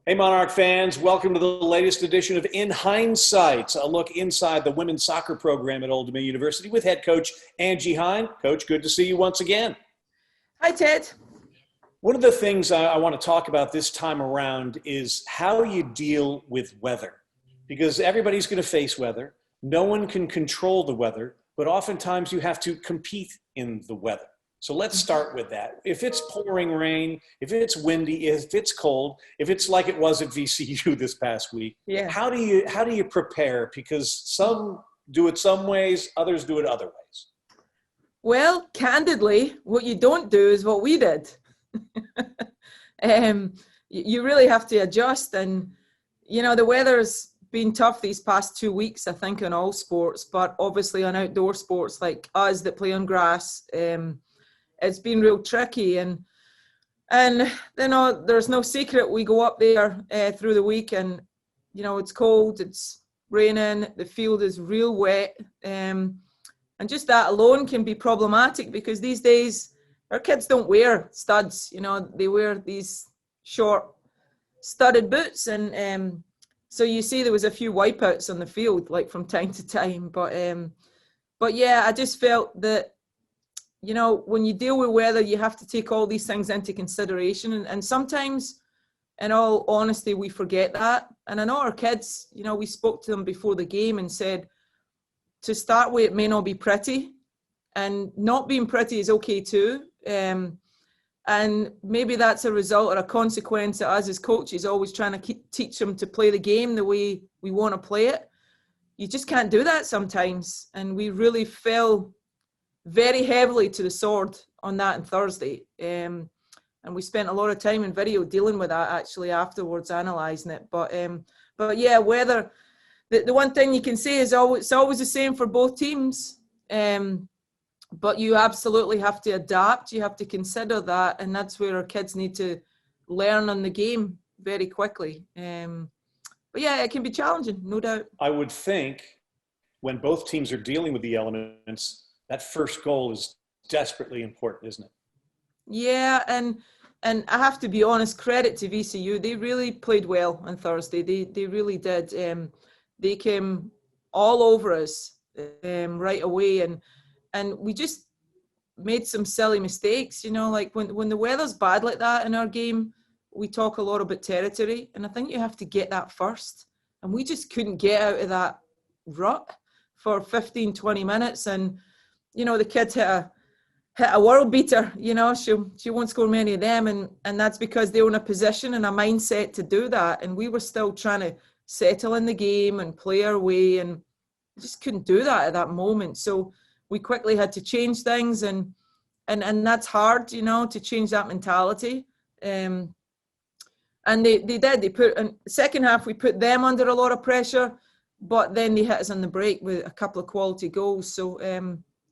Hey, Monarch fans, welcome to the latest edition of In Hindsight, a look inside the women's soccer program at Old Dominion University with head coach Angie Hine. Coach, good to see you once again. Hi, Ted. One of the things I want to talk about this time around is how you deal with weather, because everybody's going to face weather. No one can control the weather, but oftentimes you have to compete in the weather. So let's start with that. If it's pouring rain, if it's windy, if it's cold, if it's like it was at VCU this past week, Yeah. how do you prepare? Because some do it some ways, others do it other ways. Well, candidly, what you don't do is what we did. You really have to adjust, and the weather's been tough these past 2 weeks, I think, in all sports, but obviously on outdoor sports like us that play on grass, it's been real tricky, and there's no secret. We go up there through the week, and it's cold, it's raining, the field is real wet, and just that alone can be problematic because these days our kids don't wear studs. They wear these short studded boots, and so you see there was a few wipeouts on the field, like from time to time. But yeah, I just felt that when you deal with weather, you have to take all these things into consideration. And sometimes, in all honesty, we forget that. And I know our kids, we spoke to them before the game and said, to start with, it may not be pretty. And not being pretty is okay too. And maybe that's a result or a consequence of us as coaches always trying to teach them to play the game the way we want to play it. You just can't do that sometimes. And we really fell very heavily to the sword on that on Thursday. And we spent a lot of time in video dealing with that actually afterwards, analysing it. But yeah, weather, the one thing you can say is it's always the same for both teams. But you absolutely have to adapt. You have to consider that. And that's where our kids need to learn on the game very quickly. But yeah, it can be challenging, no doubt. I would think when both teams are dealing with the elements, that first goal is desperately important, isn't it? Yeah, and I have to be honest, credit to VCU. They really played well on Thursday. They really did. They came all over us right away, and we just made some silly mistakes. Like when the weather's bad like that in our game, we talk a lot about territory, and I think you have to get that first. And we just couldn't get out of that rut for 15, 20 minutes, and the kids hit a world beater. She won't score many of them, and that's because they were in a position and a mindset to do that. And we were still trying to settle in the game and play our way, and just couldn't do that at that moment. So we quickly had to change things, and that's hard, to change that mentality. And they did. They put in the second half. We put them under a lot of pressure, but then they hit us on the break with a couple of quality goals. So.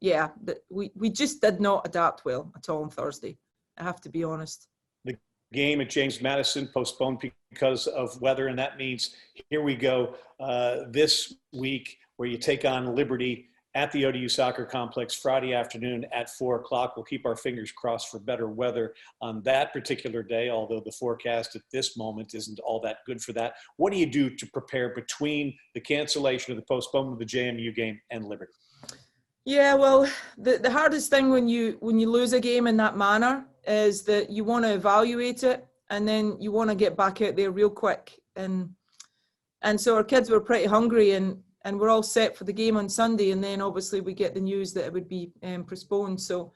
Yeah, we just did not adapt well at all on Thursday. I have to be honest. The game at James Madison postponed because of weather, and that means here we go this week where you take on Liberty at the ODU Soccer Complex Friday afternoon at 4 o'clock. We'll keep our fingers crossed for better weather on that particular day, although the forecast at this moment isn't all that good for that. What do you do to prepare between the cancellation or the postponement of the JMU game and Liberty? Yeah, well, the hardest thing when you lose a game in that manner is that you want to evaluate it, and then you want to get back out there real quick. And so our kids were pretty hungry, and we're all set for the game on Sunday, and then obviously we get the news that it would be postponed. So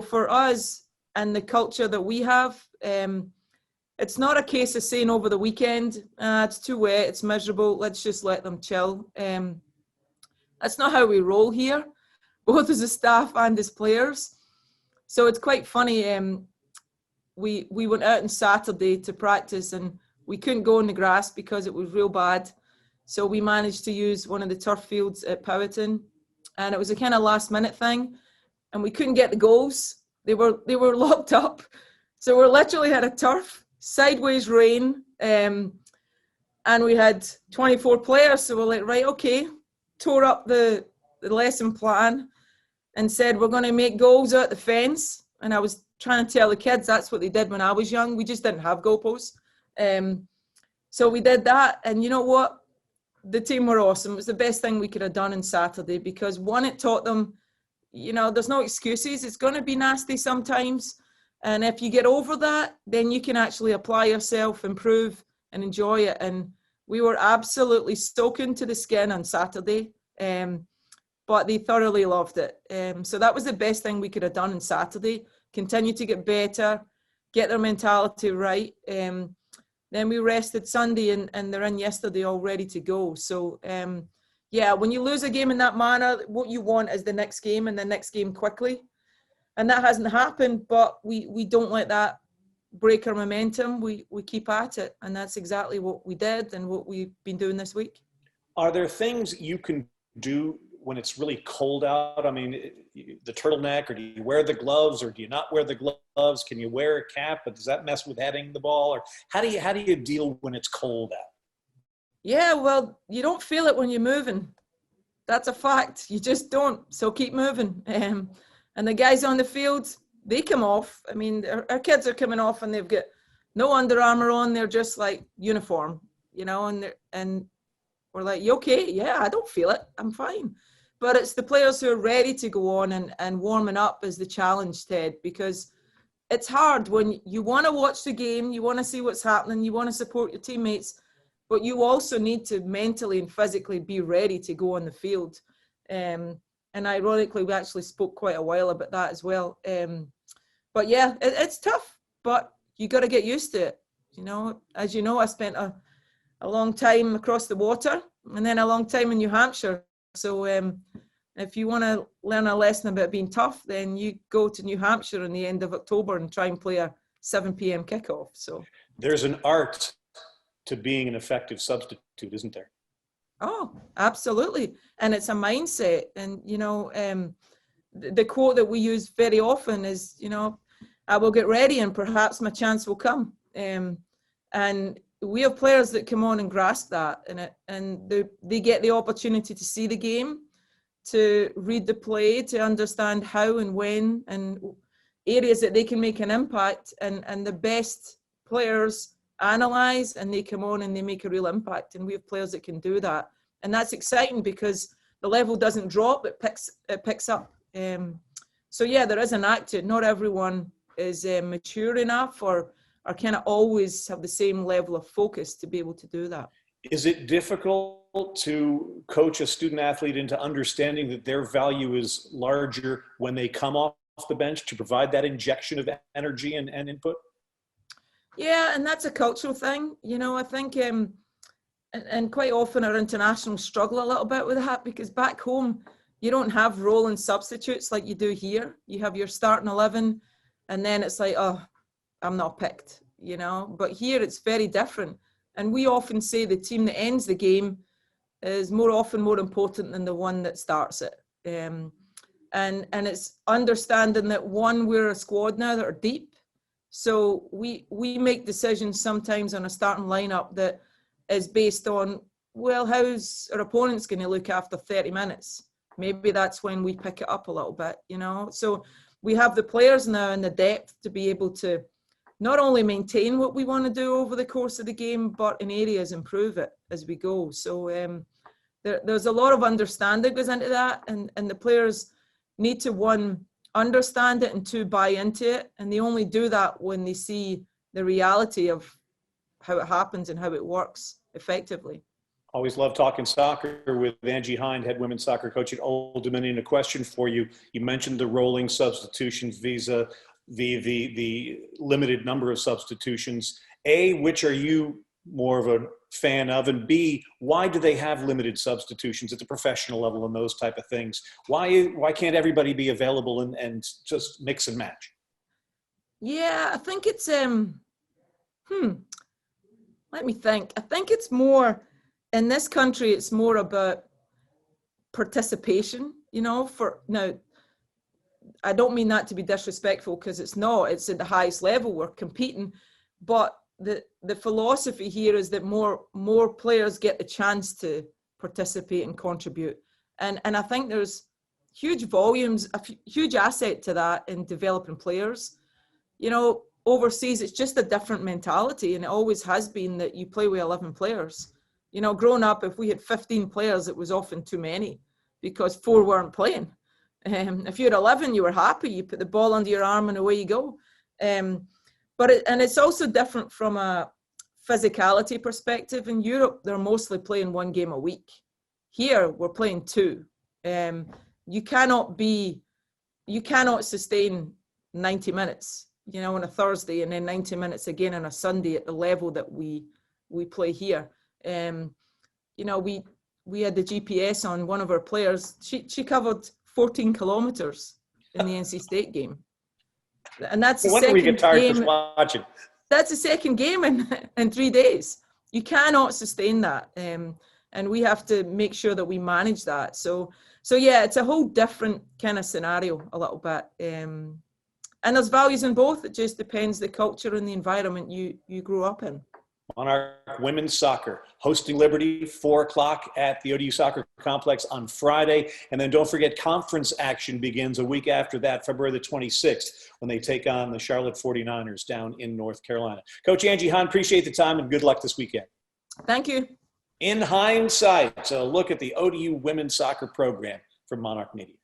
for us and the culture that we have, it's not a case of saying over the weekend, it's too wet, it's miserable, let's just let them chill. That's not how we roll here, both as a staff and as players. So it's quite funny. We went out on Saturday to practice, and we couldn't go on the grass because it was real bad. So we managed to use one of the turf fields at Powhatan, and it was a kind of last minute thing, and we couldn't get the goals. They were locked up. So we literally had a turf, sideways rain, and we had 24 players. So we're like, right, okay, tore up the lesson plan and said, we're going to make goals out the fence. And I was trying to tell the kids that's what they did when I was young. We just didn't have goalposts. So we did that, and you know what? The team were awesome. It was the best thing we could have done on Saturday, because one, it taught them, you know, there's no excuses. It's going to be nasty sometimes. And if you get over that, then you can actually apply yourself, improve, and enjoy it. And we were absolutely soaking to the skin on Saturday, but they thoroughly loved it. So that was the best thing we could have done on Saturday. Continue to get better, get their mentality right. Then we rested Sunday, and they're in yesterday all ready to go. So, yeah, when you lose a game in that manner, what you want is the next game, and the next game quickly. And that hasn't happened, but we don't let that break our momentum. We keep at it, and that's exactly what we did and what we've been doing this week. Are there things you can do when it's really cold out? I mean, the turtleneck, or do you wear the gloves, or do you not wear the gloves? Can you wear a cap, but does that mess with heading the ball? Or how do you deal when it's cold out? Yeah, well, you don't feel it when you're moving. That's a fact. You just don't. So keep moving. And the guys on the field, they come off. I mean, our kids are coming off, and they've got no Under Armour on. They're just like uniform, you know, and we're like, you okay? Yeah, I don't feel it. I'm fine. But it's the players who are ready to go on and warming up is the challenge, Ted, because it's hard when you want to watch the game, you want to see what's happening, you want to support your teammates, but you also need to mentally and physically be ready to go on the field. And ironically, we actually spoke quite a while about that as well. But yeah, it's tough, but you got to get used to it. You know, as you know, I spent a long time across the water and then a long time in New Hampshire. So if you want to learn a lesson about being tough, then you go to New Hampshire in the end of October and try and play a 7 p.m. kickoff. So there's an art to being an effective substitute, isn't there? Oh, absolutely. And it's a mindset. And, you know, the quote that we use very often is, you know, I will get ready and perhaps my chance will come. And we have players that come on and grasp that, and they get the opportunity to see the game, to read the play, to understand how and when and areas that they can make an impact. And the best players analyze, and they come on and they make a real impact. And we have players that can do that. And that's exciting because the level doesn't drop, it picks up. So yeah, there is an act to it. Not everyone is mature enough or kind of always have the same level of focus to be able to do that. Is it difficult to coach a student athlete into understanding that their value is larger when they come off the bench to provide that injection of energy and input? Yeah, and that's a cultural thing. You know, I think, and quite often our internationals struggle a little bit with that, because back home, you don't have rolling substitutes like you do here. You have your starting 11, and then it's like, oh, I'm not picked, you know. But here it's very different. And we often say the team that ends the game is more often more important than the one that starts it. And it's understanding that, one, we're a squad now that are deep. So we make decisions sometimes on a starting lineup that is based on, well, how's our opponents going to look after 30 minutes? Maybe that's when we pick it up a little bit, you know. So we have the players now and the depth to be able to not only maintain what we want to do over the course of the game, but in areas improve it as we go. So there's a lot of understanding goes into that, and the players need to, one, understand it, and two, buy into it. And they only do that when they see the reality of how it happens and how it works effectively. Always love talking soccer with Angie Hind, head women's soccer coach at Old Dominion. A question for you. You mentioned the rolling substitutions via the limited number of substitutions. A, which are you more of a fan of? And B, why do they have limited substitutions at the professional level and those type of things? Why can't everybody be available and just mix and match? Yeah, I think it's, let me think. I think it's more, in this country, it's more about participation, you know. Now, I don't mean that to be disrespectful, because it's not. It's at the highest level. We're competing. But the philosophy here is that more players get the chance to participate and contribute. And I think there's huge volumes, a huge asset to that in developing players. You know, overseas, it's just a different mentality, and it always has been that you play with 11 players. You know, growing up, if we had 15 players, it was often too many because 4 weren't playing. If you had 11, you were happy. You put the ball under your arm and away you go. But it's also different from a physicality perspective. In Europe, they're mostly playing 1 game a week. Here, we're playing 2. You cannot sustain 90 minutes, you know, on a Thursday and then 90 minutes again on a Sunday at the level that we play here. You know, we had the GPS on one of our players. She covered 14 kilometers in the NC State game. And that's the second we get tired game. just watching. That's the second game in 3 days. You cannot sustain that. And we have to make sure that we manage that. So yeah, it's a whole different kind of scenario a little bit. And there's values in both. It just depends the culture and the environment you grew up in. Monarch Women's Soccer hosting Liberty 4:00 at the ODU Soccer Complex on Friday. And then don't forget, conference action begins a week after that, February the 26th, when they take on the Charlotte 49ers down in North Carolina. Coach Angie Hahn, appreciate the time and good luck this weekend. Thank you. In Hindsight, a look at the ODU women's soccer program from Monarch Media.